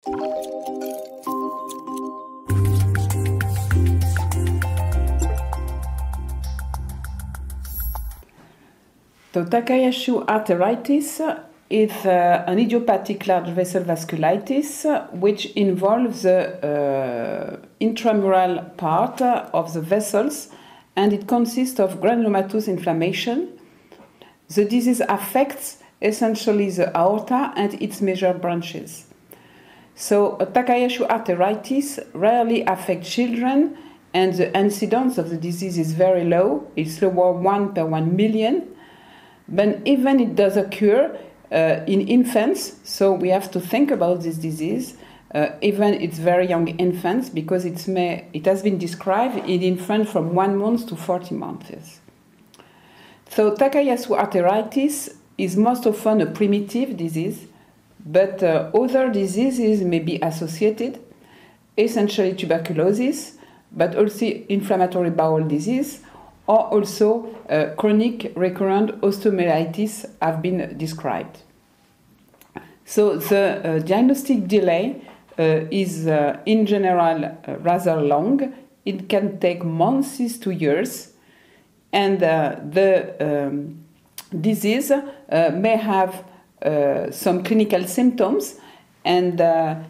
So Takayasu arteritis is an idiopathic large vessel vasculitis which involves the intramural part of the vessels, and it consists of granulomatous inflammation. The disease affects essentially the aorta and its major branches. So Takayasu arteritis rarely affects children, and the incidence of the disease is very low. It's lower 1 per 1 million. But even it does occur in infants, so we have to think about this disease, even it's very young infants, because it has been described in infants from 1 month to 40 months. So Takayasu arteritis is most often a primitive disease, but other diseases may be associated, essentially tuberculosis, but also inflammatory bowel disease, or also chronic recurrent osteomyelitis have been described. So the diagnostic delay is in general rather long. It can take months to years, and the disease may have some clinical symptoms, and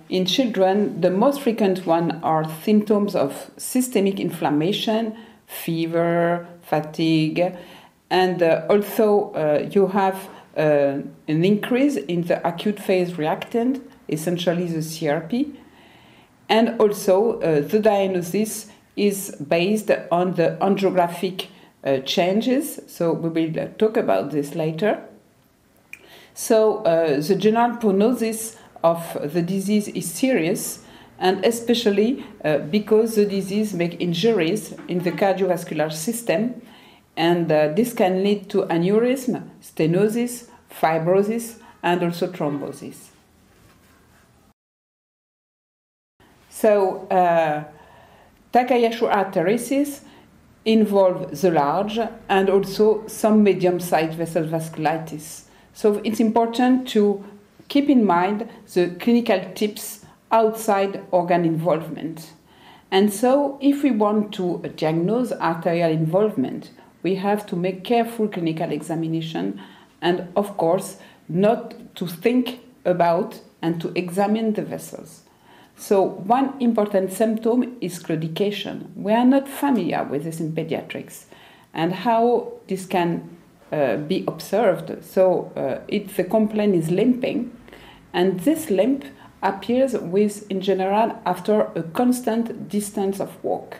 in children the most frequent ones are symptoms of systemic inflammation, fever, fatigue, and also you have an increase in the acute phase reactant, essentially the CRP, and also the diagnosis is based on the angiographic changes, so we will talk about this later. So the general prognosis of the disease is serious, and especially because the disease makes injuries in the cardiovascular system, and this can lead to aneurysm, stenosis, fibrosis, and also thrombosis. So Takayasu arteritis involves the large and also some medium-sized vessel vasculitis. So it's important to keep in mind the clinical tips outside organ involvement. And so if we want to diagnose arterial involvement, we have to make careful clinical examination, and of course not to think about and to examine the vessels. So one important symptom is claudication. We are not familiar with this in pediatrics and how this can be observed. So if the complaint is limping, and this limp appears in general after a constant distance of walk.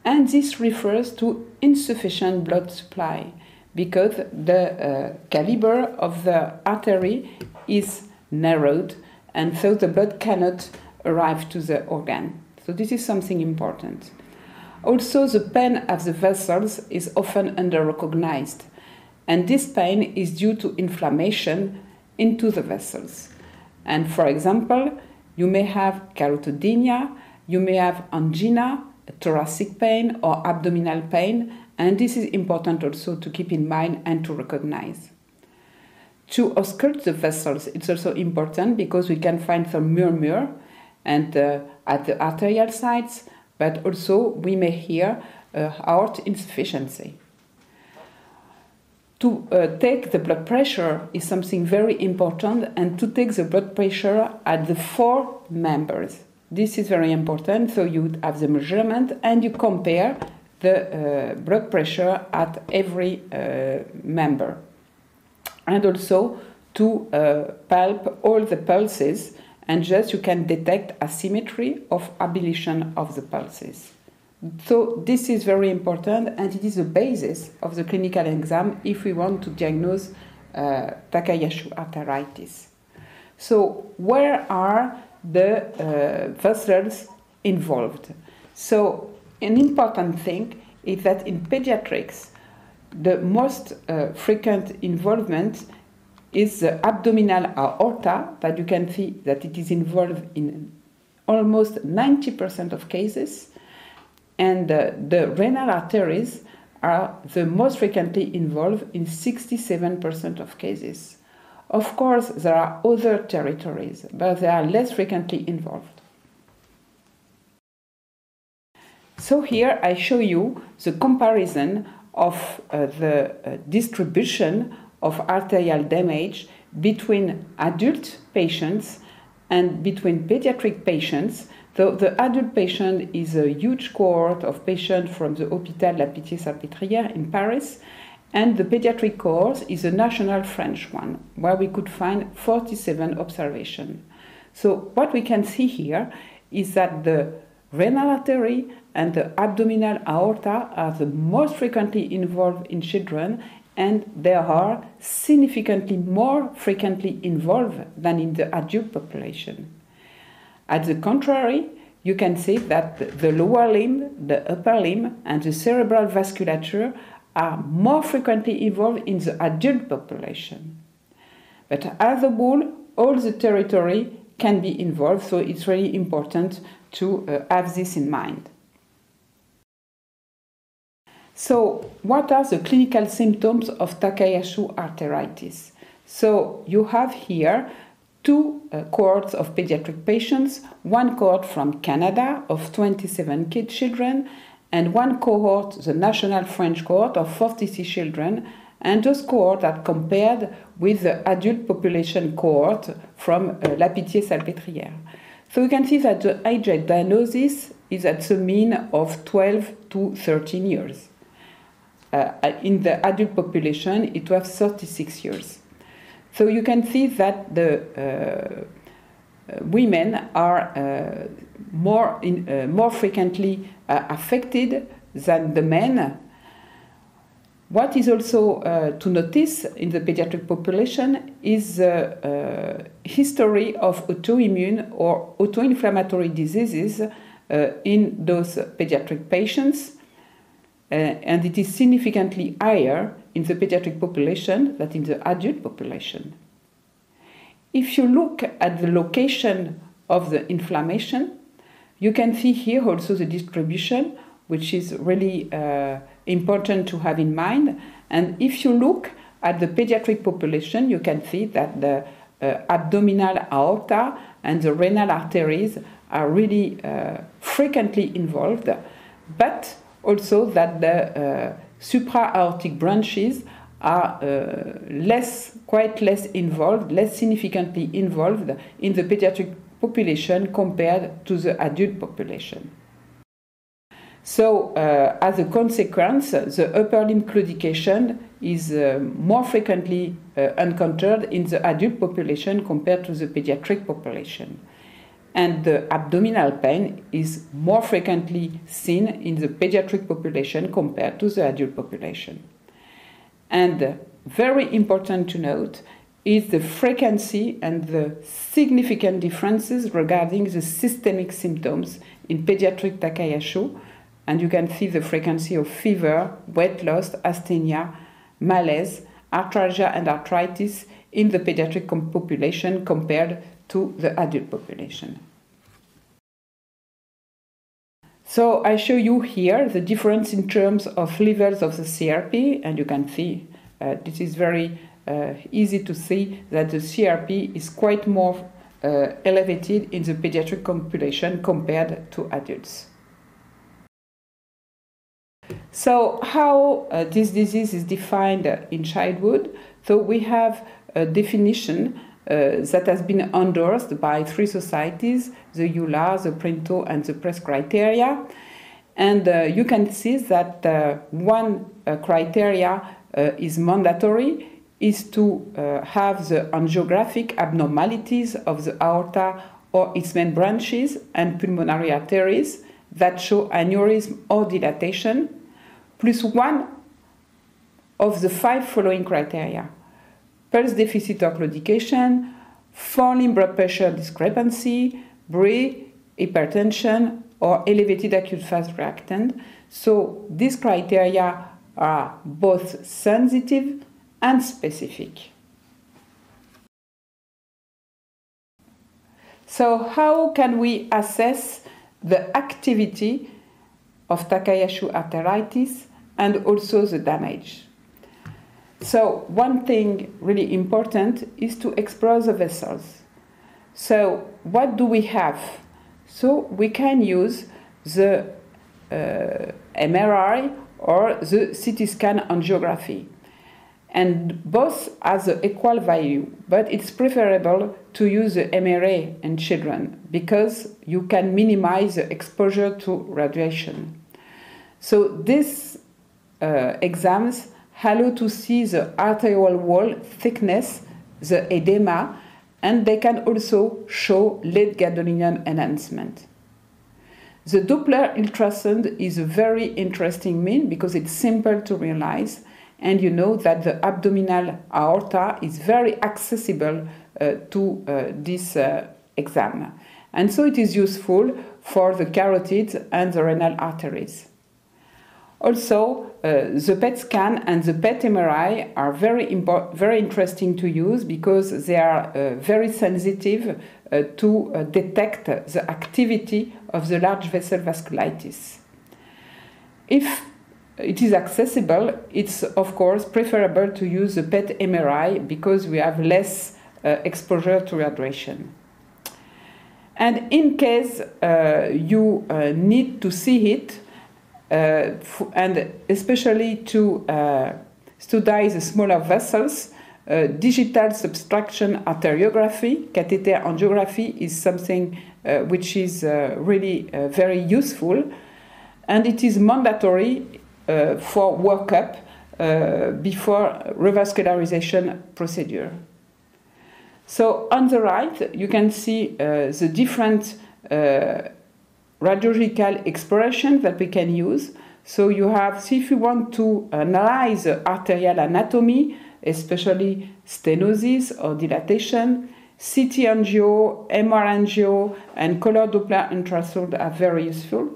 And this refers to insufficient blood supply because the caliber of the artery is narrowed, and so the blood cannot arrive to the organ. So this is something important. Also, the pain of the vessels is often under-recognized, and this pain is due to inflammation into the vessels. And for example, you may have carotodynia, you may have angina, thoracic pain, or abdominal pain, and this is important also to keep in mind and to recognize. To auscultate the vessels, it's also important because we can find some murmur and at the arterial sites, but also we may hear heart insufficiency. To take the blood pressure is something very important, and to take the blood pressure at the 4 members. This is very important, so you have the measurement and you compare the blood pressure at every member. And also to palp all the pulses, and just you can detect asymmetry of abolition of the pulses. So this is very important, and it is the basis of the clinical exam if we want to diagnose Takayasu arteritis. So where are the vessels involved? So an important thing is that in pediatrics, the most frequent involvement is the abdominal aorta, that you can see that it is involved in almost 90% of cases, and the renal arteries are the most frequently involved in 67% of cases. Of course, there are other territories, but they are less frequently involved. So here I show you the comparison of the distribution of arterial damage between adult patients and between pediatric patients. So the adult patient is a huge cohort of patients from the Hôpital La Pitié-Salpêtrière in Paris, and the pediatric cohort is a national French one, where we could find 47 observations. So what we can see here is that the renal artery and the abdominal aorta are the most frequently involved in children, and they are significantly more frequently involved than in the adult population. At the contrary, you can see that the lower limb, the upper limb, and the cerebral vasculature are more frequently involved in the adult population. But as a whole, all the territory can be involved, so it's really important to have this in mind. So, what are the clinical symptoms of Takayasu arteritis? So, you have here two cohorts of pediatric patients, one cohort from Canada of 27 children, and one cohort, the national French cohort of 46 children, and those cohorts are compared with the adult population cohort from La Pitié-Salpêtrière. So you can see that the age at diagnosis is at the mean of 12 to 13 years. In the adult population, it was 36 years. So you can see that the women are more frequently affected than the men. What is also to notice in the pediatric population is the history of autoimmune or autoinflammatory diseases in those pediatric patients, and it is significantly higher in the pediatric population than in the adult population. If you look at the location of the inflammation, you can see here also the distribution, which is really important to have in mind. And if you look at the pediatric population, you can see that the abdominal aorta and the renal arteries are really frequently involved, but also that the supra-aortic branches are quite less involved, less significantly involved in the pediatric population compared to the adult population. So, as a consequence, the upper limb claudication is more frequently encountered in the adult population compared to the pediatric population. And the abdominal pain is more frequently seen in the pediatric population compared to the adult population. And very important to note is the frequency and the significant differences regarding the systemic symptoms in pediatric Takayasu. And you can see the frequency of fever, weight loss, asthenia, malaise, arthralgia, and arthritis in the pediatric population compared to the adult population. So I show you here the difference in terms of levels of the CRP, and you can see this is very easy to see that the CRP is quite more elevated in the pediatric population compared to adults. So how this disease is defined in childhood? So we have a definition that has been endorsed by 3 societies, the EULAR, the PRINTO, and the PRESS criteria. And you can see that one criteria is mandatory, is to have the angiographic abnormalities of the aorta or its main branches and pulmonary arteries that show aneurysm or dilatation, plus one of the 5 following criteria: pulse deficit or claudication, forelimb blood pressure discrepancy, BRI, hypertension, or elevated acute fast reactant. So these criteria are both sensitive and specific. So how can we assess the activity of Takayasu arteritis and also the damage? So one thing really important is to explore the vessels. So what do we have? So we can use the MRI or the CT scan angiography. And both have the equal value, but it's preferable to use the MRA in children because you can minimize the exposure to radiation. So these exams allow to see the arterial wall thickness, the edema, and they can also show late gadolinium enhancement. The Doppler ultrasound is a very interesting mean because it's simple to realize, and you know that the abdominal aorta is very accessible to this exam. And so it is useful for the carotids and the renal arteries. Also, the PET scan and the PET MRI are very interesting to use because they are very sensitive to detect the activity of the large vessel vasculitis. If it is accessible, it's of course preferable to use the PET MRI because we have less exposure to radiation. And in case you need to see it, and especially to study the smaller vessels, digital subtraction arteriography, catheter angiography is something which is really very useful, and it is mandatory for workup before revascularization procedure. So on the right, you can see the different radiological exploration that we can use. So you have, if you want to analyze arterial anatomy, especially stenosis or dilatation, CT angio, MR angio, and color Doppler ultrasound are very useful.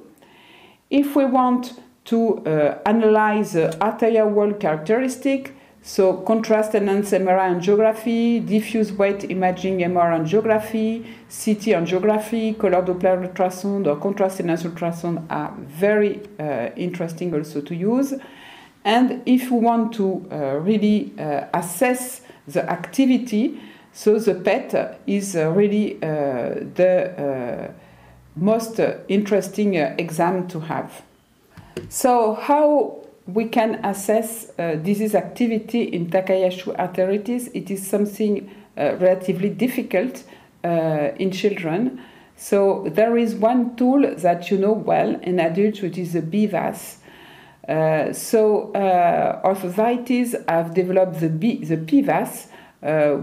If we want to analyze arterial wall characteristic, so contrast enhanced MRI angiography, diffuse weight imaging MR angiography, CT angiography, color Doppler ultrasound or contrast enhanced ultrasound are very interesting also to use. And if you want to really assess the activity, so the PET is really the most interesting exam to have. So how we can assess disease activity in Takayasu arteritis? It is something relatively difficult in children. So there is one tool that you know well in adults, which is the BVAS. Authorities have developed the PVAS,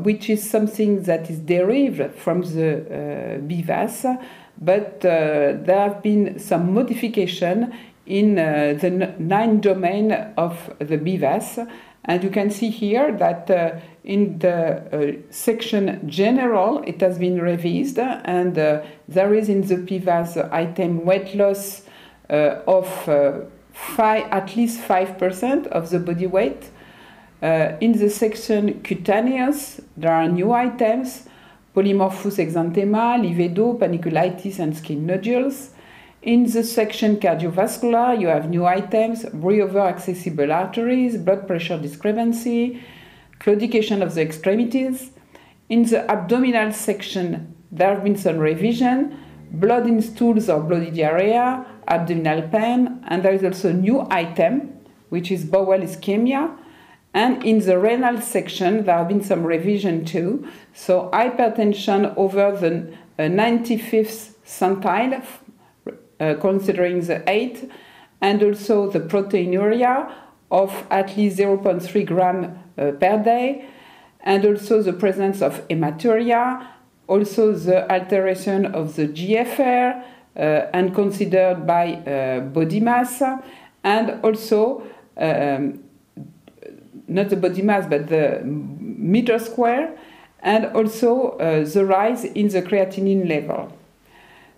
which is something that is derived from the BVAS, but there have been some modification in the 9 domain of the BVAS. And you can see here that in the section general, it has been revised, and there is in the PVAS item weight loss of at least 5% of the body weight. In the section cutaneous, there are new items: polymorphous exanthema, livedo, paniculitis, and skin nodules. In the section cardiovascular, you have new items: breathover accessible arteries, blood pressure discrepancy, claudication of the extremities. In the abdominal section, there have been some revision: blood in stools or bloody diarrhea, abdominal pain, and there is also a new item, which is bowel ischemia. And in the renal section, there have been some revision too. So hypertension over the 95th centile, considering the 8, and also the proteinuria of at least 0.3 gram per day, and also the presence of hematuria, also the alteration of the GFR, and considered by body mass, and also not the body mass, but the meter square, and also the rise in the creatinine level.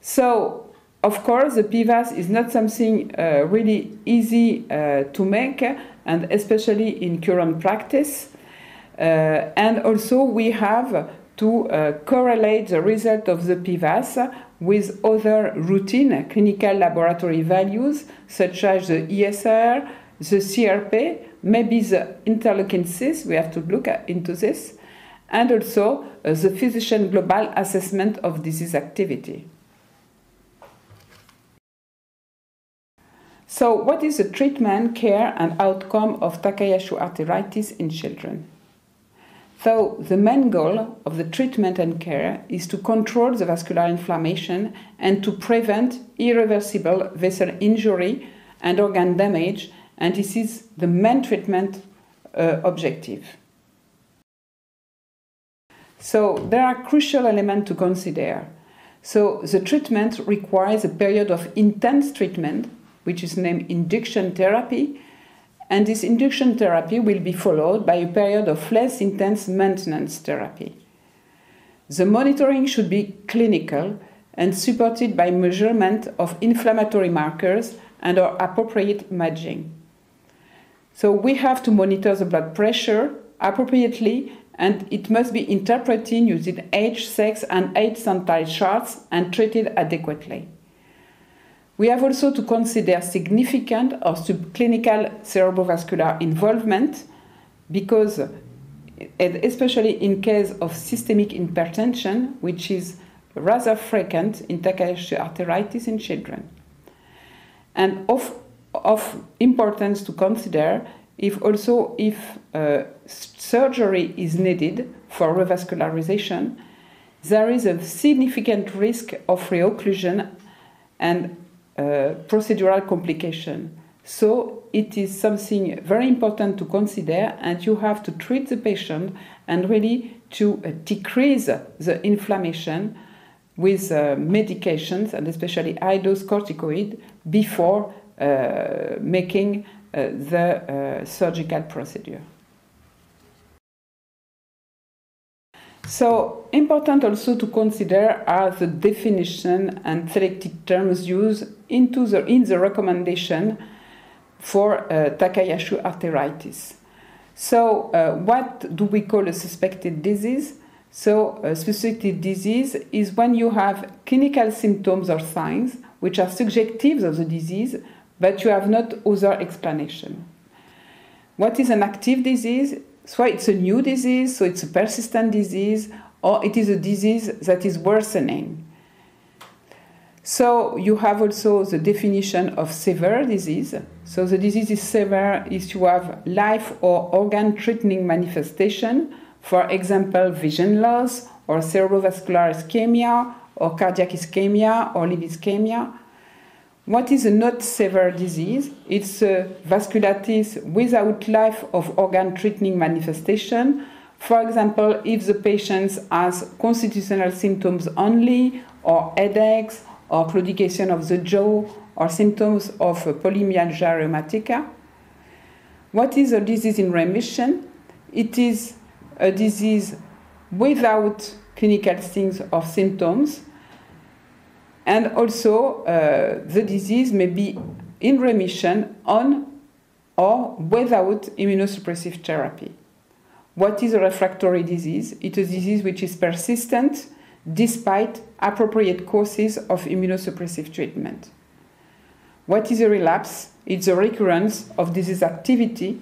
So, of course, the PVAS is not something really easy to make, and especially in current practice. And also we have to correlate the result of the PVAS with other routine clinical laboratory values, such as the ESR, the CRP, maybe the interleukin-6, we have to look into this, and also the physician global assessment of disease activity. So what is the treatment, care, and outcome of Takayasu arteritis in children? So the main goal of the treatment and care is to control the vascular inflammation and to prevent irreversible vessel injury and organ damage, and this is the main treatment objective. So there are crucial elements to consider. So the treatment requires a period of intense treatment, which is named induction therapy, and this induction therapy will be followed by a period of less intense maintenance therapy. The monitoring should be clinical and supported by measurement of inflammatory markers and or appropriate imaging. So we have to monitor the blood pressure appropriately, and it must be interpreted using age, sex, and age centile charts and treated adequately. We have also to consider significant or subclinical cerebrovascular involvement because, especially in case of systemic hypertension, which is rather frequent in Takayasu arteritis in children. And of importance to consider if surgery is needed for revascularization, there is a significant risk of reocclusion and procedural complication. So it is something very important to consider, and you have to treat the patient and really to decrease the inflammation with medications, and especially high-dose corticoid, before making the surgical procedure. So important also to consider are the definition and selected terms used in the recommendation for Takayasu arteritis. So what do we call a suspected disease? So a suspected disease is when you have clinical symptoms or signs which are suggestive of the disease, but you have not other explanation. What is an active disease? So it's a new disease, so it's a persistent disease, or it is a disease that is worsening. So you have also the definition of severe disease. So the disease is severe if you have life or organ-threatening manifestation, for example, vision loss, or cerebrovascular ischemia, or cardiac ischemia, or liver ischemia. What is a not severe disease? It's a vasculitis without life of organ-threatening manifestation. For example, if the patient has constitutional symptoms only, or headaches, or claudication of the jaw, or symptoms of polymyalgia rheumatica. What is a disease in remission? It is a disease without clinical signs or symptoms. And also, the disease may be in remission on or without immunosuppressive therapy. What is a refractory disease? It is a disease which is persistent despite appropriate courses of immunosuppressive treatment. What is a relapse? It's a recurrence of disease activity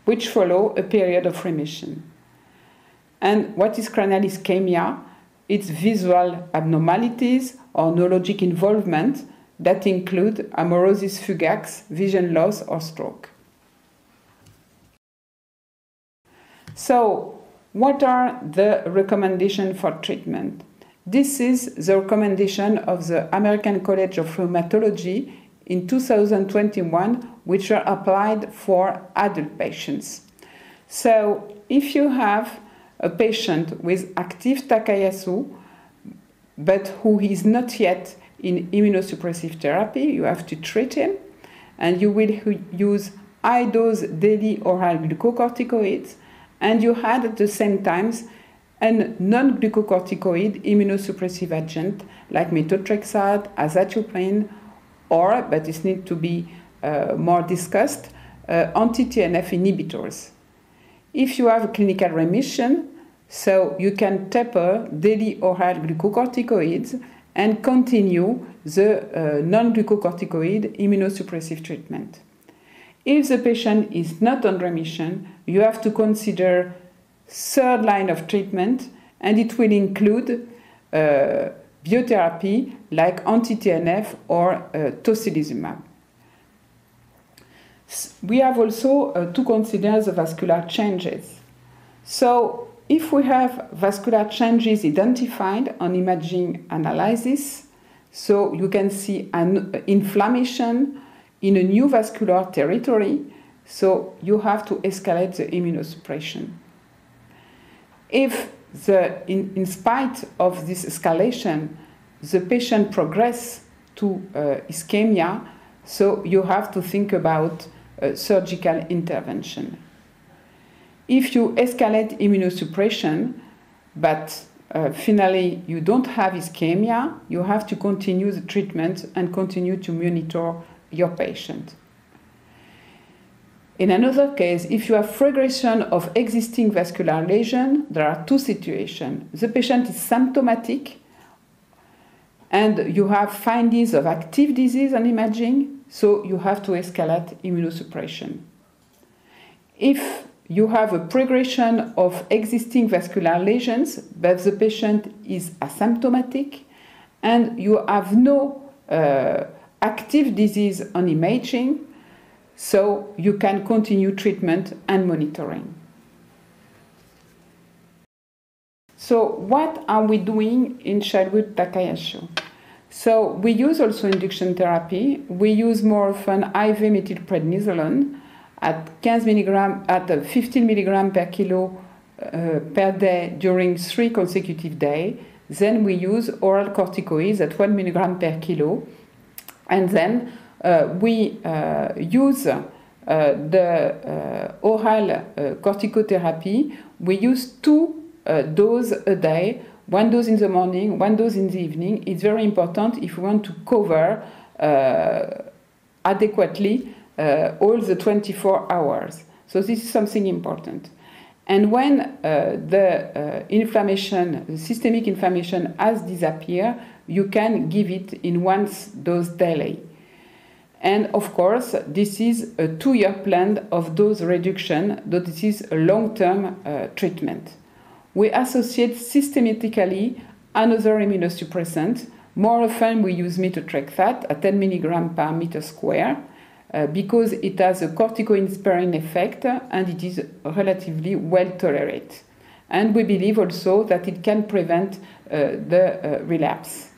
which follow a period of remission. And what is cranial ischemia? It's visual abnormalities or neurologic involvement that include amaurosis fugax, vision loss, or stroke. So, what are the recommendations for treatment? This is the recommendation of the American College of Rheumatology in 2021, which are applied for adult patients. So, if you have a patient with active Takayasu, but who is not yet in immunosuppressive therapy, you have to treat him, and you will use high-dose daily oral glucocorticoids, and you had at the same time a non-glucocorticoid immunosuppressive agent like methotrexate, azathioprine, or, but this needs to be more discussed, anti-TNF inhibitors. If you have a clinical remission, so you can taper daily oral glucocorticoids and continue the non-glucocorticoid immunosuppressive treatment. If the patient is not on remission, you have to consider third line of treatment, and it will include biotherapy like anti-TNF or tocilizumab. We have also to consider the vascular changes. So if we have vascular changes identified on imaging analysis, so you can see an inflammation in a new vascular territory, so you have to escalate the immunosuppression. If in spite of this escalation, the patient progresses to ischemia, so you have to think about surgical intervention. If you escalate immunosuppression, but finally you don't have ischemia, you have to continue the treatment and continue to monitor your patient. In another case, if you have regression of existing vascular lesion, there are two situations. The patient is symptomatic and you have findings of active disease on imaging, so you have to escalate immunosuppression. If you have a progression of existing vascular lesions, but the patient is asymptomatic and you have no active disease on imaging, so you can continue treatment and monitoring. So what are we doing in childhood Takayasu? So we use also induction therapy. We use more often IV methylprednisolone at 15 mg per kilo per day during 3 consecutive days. Then we use oral corticoids at 1 mg per kilo. And then we use the oral corticotherapy. We use 2 doses a day, 1 dose in the morning, 1 dose in the evening. It's very important if we want to cover adequately all the 24 hours. So this is something important. And when the inflammation, the systemic inflammation has disappeared, you can give it in 1 dose daily. And of course, this is a 2-year plan of dose reduction, though this is a long-term treatment. We associate systematically another immunosuppressant. More often we use methotrexate at 10 mg per meter square because it has a corticoid-sparing effect and it is relatively well tolerated. And we believe also that it can prevent the relapse.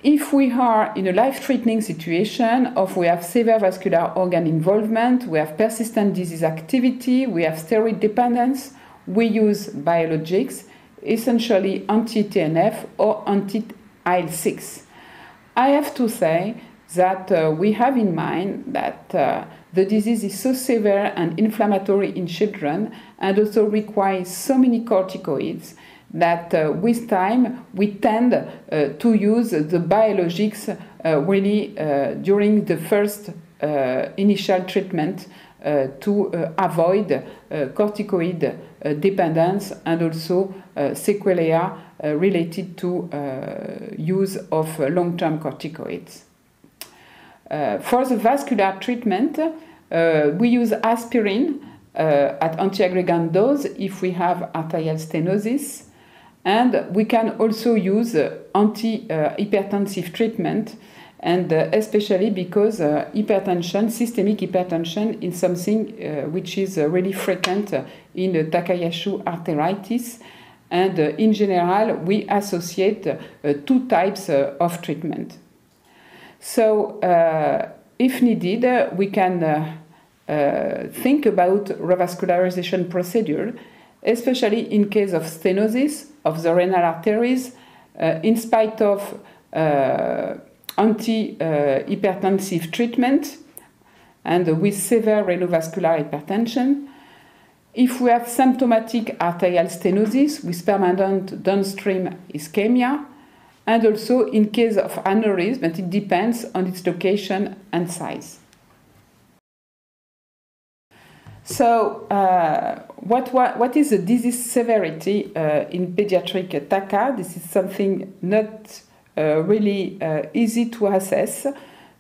If we are in a life-threatening situation, or we have severe vascular organ involvement, we have persistent disease activity, we have steroid dependence, we use biologics, essentially anti-TNF or anti-IL-6. I have to say that we have in mind that the disease is so severe and inflammatory in children and also requires so many corticoids that with time we tend to use the biologics really during the first initial treatment to avoid corticoid dependence and also sequelae related to use of long-term corticoids. For the vascular treatment, we use aspirin at antiaggregant dose if we have arterial stenosis. And we can also use anti-hypertensive treatment, and especially because hypertension, systemic hypertension, is something which is really frequent in Takayasu arteritis. And in general, we associate 2 types of treatment. So, if needed, we can think about revascularization procedure, especially in case of stenosis of the renal arteries, in spite of anti-hypertensive treatment and with severe renovascular hypertension. If we have symptomatic arterial stenosis with permanent downstream ischemia, and also in case of aneurysm, but it depends on its location and size. So, what is the disease severity in pediatric TACA? This is something not really easy to assess.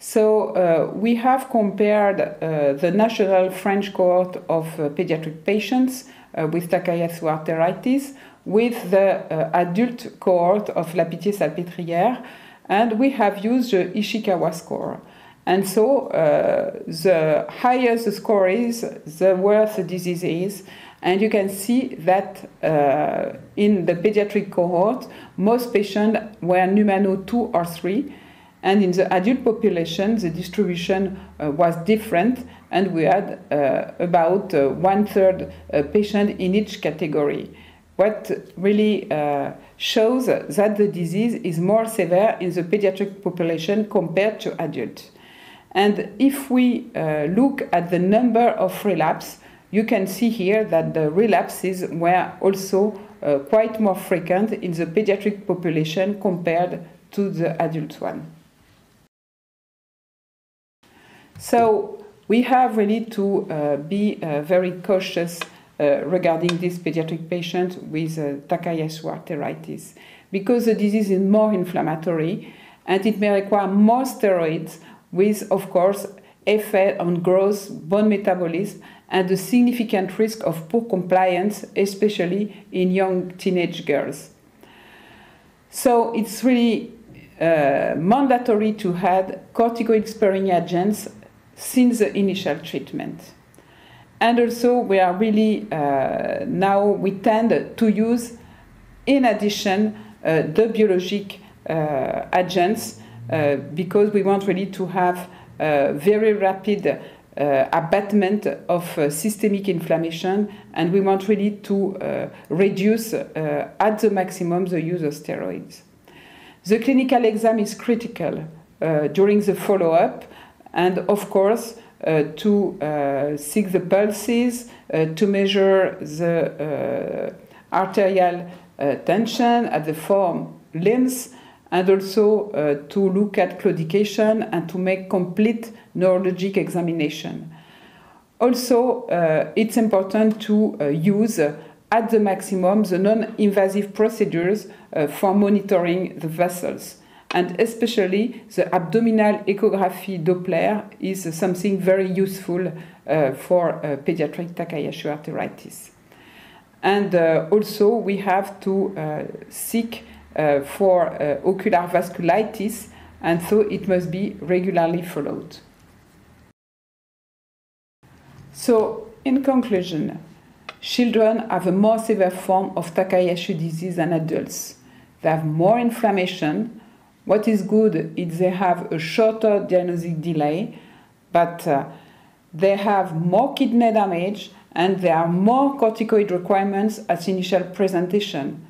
So we have compared the national French cohort of pediatric patients with Takayasu arteritis with the adult cohort of La Pitié-Salpêtrière, and we have used the Ishikawa score. And so the higher the score is, the worse the disease is. And you can see that in the pediatric cohort, most patients were Numano 2 or 3. And in the adult population, the distribution was different, and we had about 1/3 patient in each category. What really shows that the disease is more severe in the pediatric population compared to adult. And if we look at the number of relapses, you can see here that the relapses were also quite more frequent in the pediatric population compared to the adult one. So we have really to be very cautious regarding this pediatric patient with Takayasu arteritis, because the disease is more inflammatory and it may require more steroids with, of course, effect on growth, bone metabolism, and a significant risk of poor compliance, especially in young teenage girls. So it's really mandatory to add corticoid-sparing agents since the initial treatment. And also we are really, now we tend to use, in addition, the biologic agents because we want really to have very rapid abatement of systemic inflammation, and we want really to reduce at the maximum the use of steroids. The clinical exam is critical during the follow-up, and of course to seek the pulses, to measure the arterial tension at the 4 limbs, and also to look at claudication and to make complete neurologic examination. Also, it's important to use at the maximum the non-invasive procedures for monitoring the vessels. And especially the abdominal echography Doppler is something very useful for pediatric Takayasu arteritis. And also we have to seek for ocular vasculitis, and so it must be regularly followed. So, in conclusion, children have a more severe form of Takayasu disease than adults. They have more inflammation. What is good is they have a shorter diagnostic delay, but they have more kidney damage and there are more corticoid requirements at initial presentation.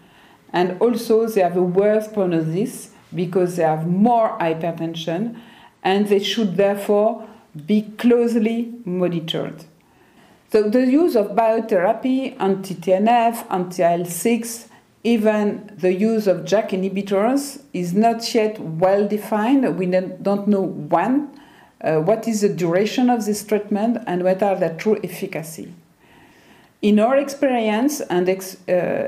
And also they have a worse prognosis because they have more hypertension, and they should therefore be closely monitored. So the use of biotherapy, anti-TNF, anti-IL-6, even the use of JAK inhibitors is not yet well defined. We don't know what is the duration of this treatment and what are their true efficacy. In our experience, and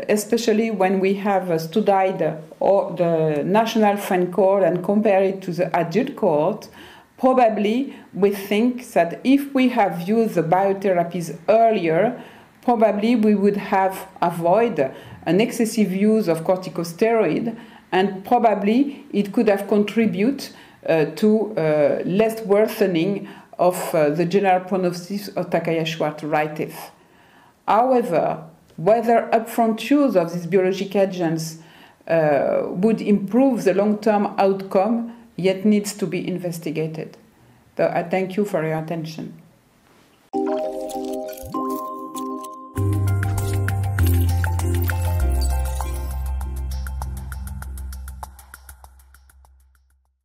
especially when we have studied the national French cohort and compare it to the adult cohort, probably we think that if we have used the biotherapies earlier, probably we would have avoided an excessive use of corticosteroid, and probably it could have contributed to less worsening of the general prognosis of Takayasu arteritis. However, whether upfront use of these biologic agents would improve the long-term outcome yet needs to be investigated. So I thank you for your attention.